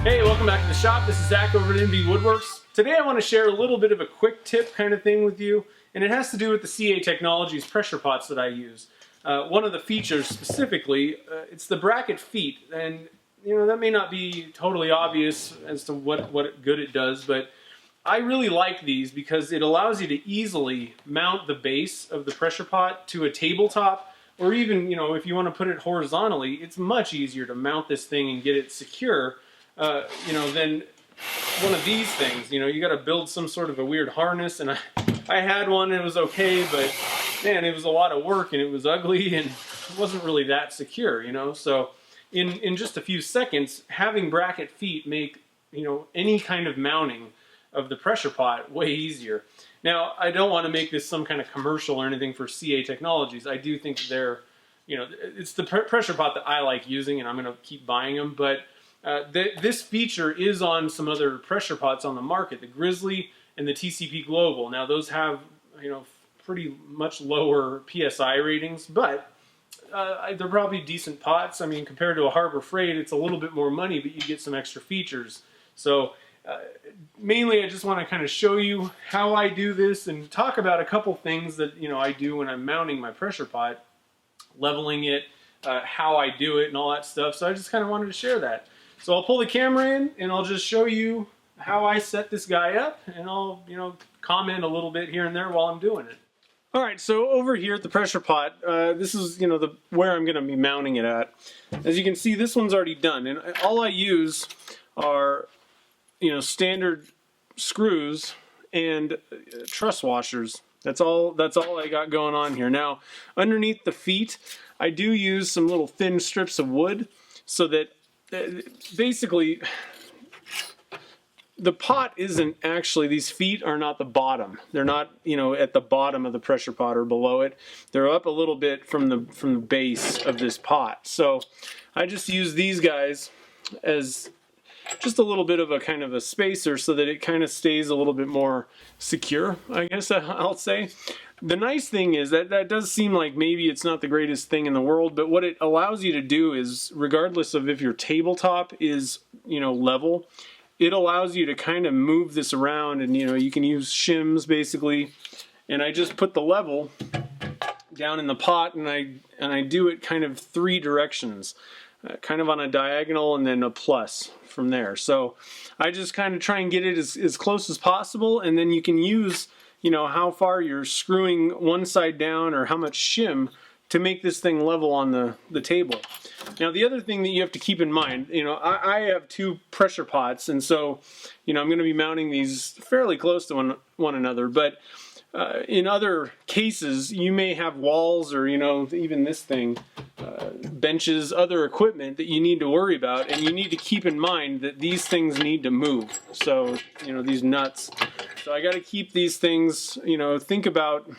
Hey, welcome back to the shop. This is Zach over at NV Woodworks. Today I want to share a little bit of a quick tip kind of thing with you, and it has to do with the CA Technologies pressure pots that I use. One of the features specifically, it's the bracket feet, and you know that may not be totally obvious as to what good it does, but I really like these because it allows you to easily mount the base of the pressure pot to a tabletop, or even, you know, if you want to put it horizontally, it's much easier to mount this thing and get it secure, than one of these things. You know, you got to build some sort of a weird harness, and I had one, and it was okay, but man, it was a lot of work, and it was ugly, and it wasn't really that secure, you know. So in just a few seconds, having bracket feet make, you know, any kind of mounting of the pressure pot way easier. Now, I don't want to make this some kind of commercial or anything for CA Technologies. I do think they're, you know, it's the pressure pot that I like using, and I'm going to keep buying them, but this feature is on some other pressure pots on the market, the Grizzly and the TCP Global. Now those have, you know, pretty much lower PSI ratings, but they're probably decent pots. I mean, compared to a Harbor Freight, it's a little bit more money, but you get some extra features. So mainly I just want to kind of show you how I do this and talk about a couple things that, you know, I do when I'm mounting my pressure pot, leveling it, how I do it and all that stuff. So I just kind of wanted to share that. So I'll pull the camera in and I'll just show you how I set this guy up, and I'll, you know, comment a little bit here and there while I'm doing it. All right, so over here at the pressure pot, this is, you know, where I'm going to be mounting it at. As you can see, this one's already done, and all I use are, you know, standard screws and truss washers. That's all I got going on here. Now, underneath the feet, I do use some little thin strips of wood so that basically the pot isn't actually, these feet are not the bottom. They're not, you know, at the bottom of the pressure pot or below it. They're up a little bit from the base of this pot. So I just use these guys as just a little bit of a kind of a spacer so that it kind of stays a little bit more secure, I guess I'll say. The nice thing is that does seem like maybe it's not the greatest thing in the world, but what it allows you to do is, regardless of if your tabletop is, you know, level, it allows you to kind of move this around, and, you know, you can use shims basically. And I just put the level down in the pot, and I do it kind of three directions. Kind of on a diagonal and then a plus from there. So I just kind of try and get it as close as possible, and then you can use, you know, how far you're screwing one side down or how much shim to make this thing level on the table. Now the other thing that you have to keep in mind, you know, I have two pressure pots, and so, you know, I'm going to be mounting these fairly close to one another, but in other cases you may have walls, or, you know, even this thing, benches, other equipment that you need to worry about, and you need to keep in mind that these things need to move. So, you know, these nuts. So I got to keep these things, you know, think about,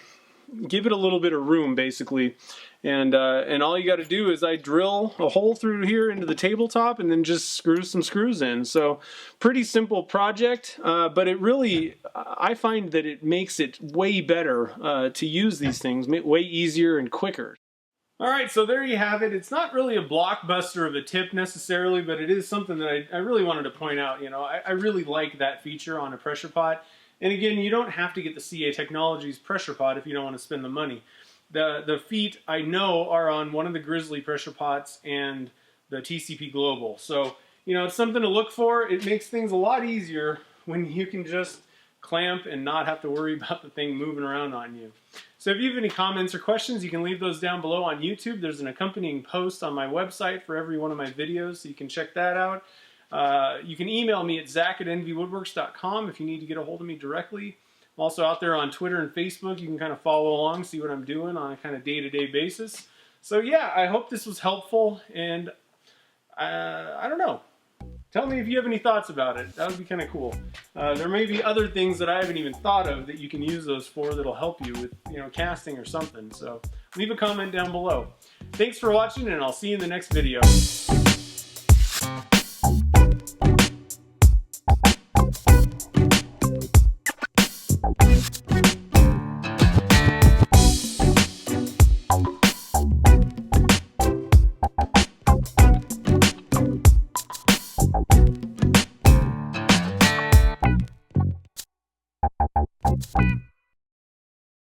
give it a little bit of room basically. And all you got to do is I drill a hole through here into the tabletop and then just screw some screws in. So pretty simple project, but it really, I find that it makes it way better to use these things, way easier and quicker. All right, so there you have it. It's not really a blockbuster of a tip necessarily, but it is something that I really wanted to point out. You know, I really like that feature on a pressure pot. And again, you don't have to get the CA Technologies pressure pot if you don't want to spend the money. The feet, I know, are on one of the Grizzly pressure pots and the TCP Global. So, you know, it's something to look for. It makes things a lot easier when you can just clamp and not have to worry about the thing moving around on you. So if you have any comments or questions, you can leave those down below on YouTube. There's an accompanying post on my website for every one of my videos, so you can check that out. You can email me at zach@nvwoodworks.com if you need to get a hold of me directly. I'm also out there on Twitter and Facebook. You can kind of follow along, see what I'm doing on a kind of day-to-day basis. So yeah, I hope this was helpful, and I don't know. Tell me if you have any thoughts about it. That would be kind of cool. There may be other things that I haven't even thought of that you can use those for that'll help you with, you know, casting or something. So leave a comment down below. Thanks for watching, and I'll see you in the next video. it.